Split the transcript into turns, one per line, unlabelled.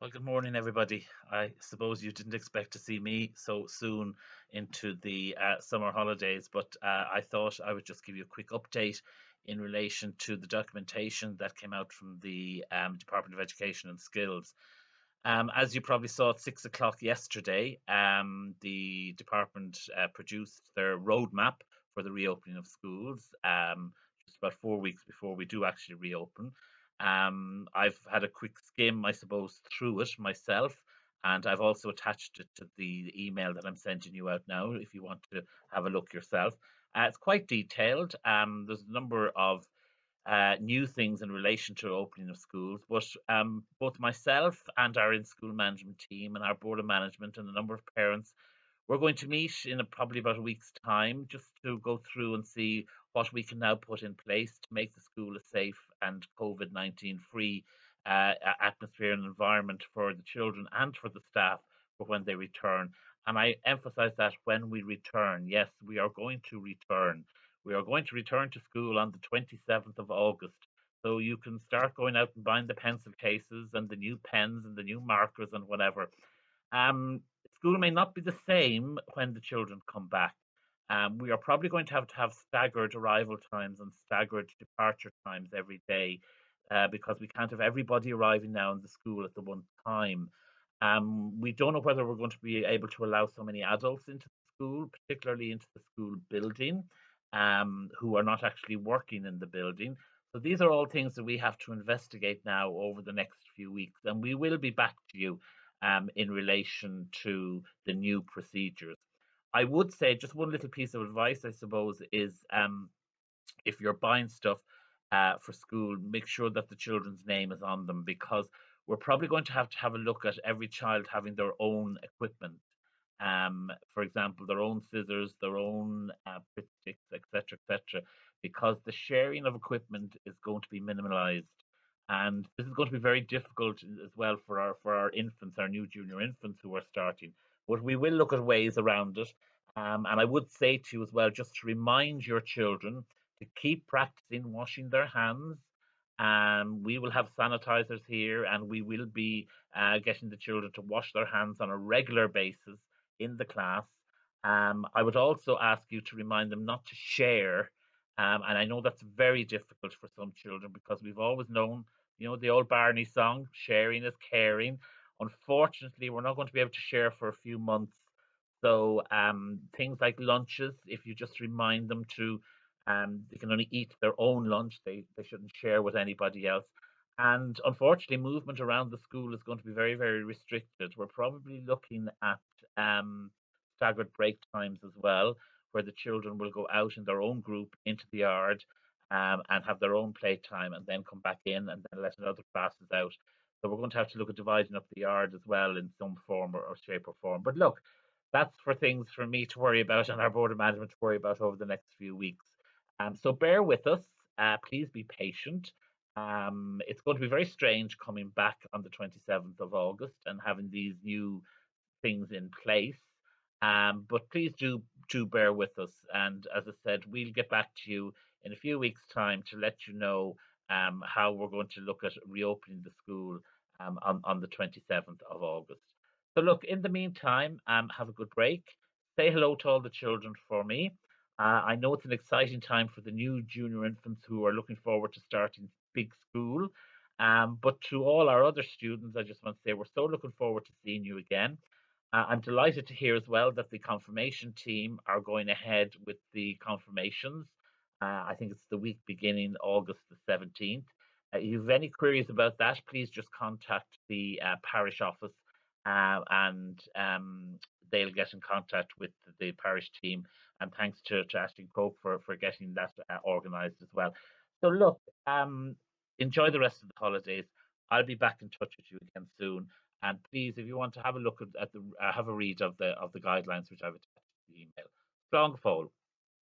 Well, good morning, everybody. I suppose you didn't expect to see me so soon into the summer holidays, but I thought I would just give you a quick update in relation to the documentation that came out from the Department of Education and Skills. As you probably saw at 6 o'clock yesterday, the department produced their roadmap for the reopening of schools, just about 4 weeks before we do actually reopen. I've had a quick skim, I suppose, through it myself, and I've also attached it to the email that I'm sending you out now if you want to have a look yourself. It's quite detailed. There's a number of new things in relation to opening of schools. But both myself and our in-school management team and our board of management and a number of parents, we're going to meet in probably about a week's time just to go through and see what we can now put in place to make the school a safe and COVID-19 free atmosphere and environment for the children and for the staff for when they return. And I emphasize that when we return, yes, we are going to return. We are going to return to school on the 27th of August. So you can start going out and buying the pencil cases and the new pens and the new markers and whatever. School may not be the same when the children come back. We are probably going to have staggered arrival times and staggered departure times every day because we can't have everybody arriving now in the school at the one time. We don't know whether we're going to be able to allow so many adults into the school, particularly into the school building, who are not actually working in the building. So these are all things that we have to investigate now over the next few weeks, and we will be back to you in relation to the new procedures. I would say just one little piece of advice, I suppose, is if you're buying stuff for school, make sure that the children's name is on them because we're probably going to have a look at every child having their own equipment. For example, their own scissors, their own Pritt sticks, etc., etc., because the sharing of equipment is going to be minimalized. And this is going to be very difficult as well for our infants, our new junior infants who are starting. But we will look at ways around it. And I would say to you as well, just to remind your children to keep practicing washing their hands. We will have sanitizers here, and we will be getting the children to wash their hands on a regular basis in the class. I would also ask you to remind them not to share. And I know that's very difficult for some children because we've always known, the old Barney song, sharing is caring. Unfortunately, we're not going to be able to share for a few months. So things like lunches, if you just remind them to, they can only eat their own lunch. They shouldn't share with anybody else. And unfortunately, movement around the school is going to be very, very restricted. We're probably looking at staggered break times as well, where the children will go out in their own group into the yard and have their own playtime and then come back in and then let other classes out. So we're going to have to look at dividing up the yard as well in some form or shape or form. But look, that's for things for me to worry about and our board of management to worry about over the next few weeks. So bear with us. Please be patient. It's going to be very strange coming back on the 27th of August and having these new things in place. But please do bear with us. And as I said, we'll get back to you in a few weeks' time to let you know how we're going to look at reopening the school on the 27th of August. So look, in the meantime, have a good break. Say hello to all the children for me. I know it's an exciting time for the new junior infants who are looking forward to starting big school. But to all our other students, I just want to say we're so looking forward to seeing you again. I'm delighted to hear as well that the confirmation team are going ahead with the confirmations. I think it's the week beginning August the 17th. If you have any queries about that, please just contact the parish office and they'll get in contact with the parish team. And thanks to Ashton Croke for getting that organised as well. So look, enjoy the rest of the holidays. I'll be back in touch with you again soon. And please, if you want to have a look at the have a read of the guidelines which I've attached to the email. Slán go fóill.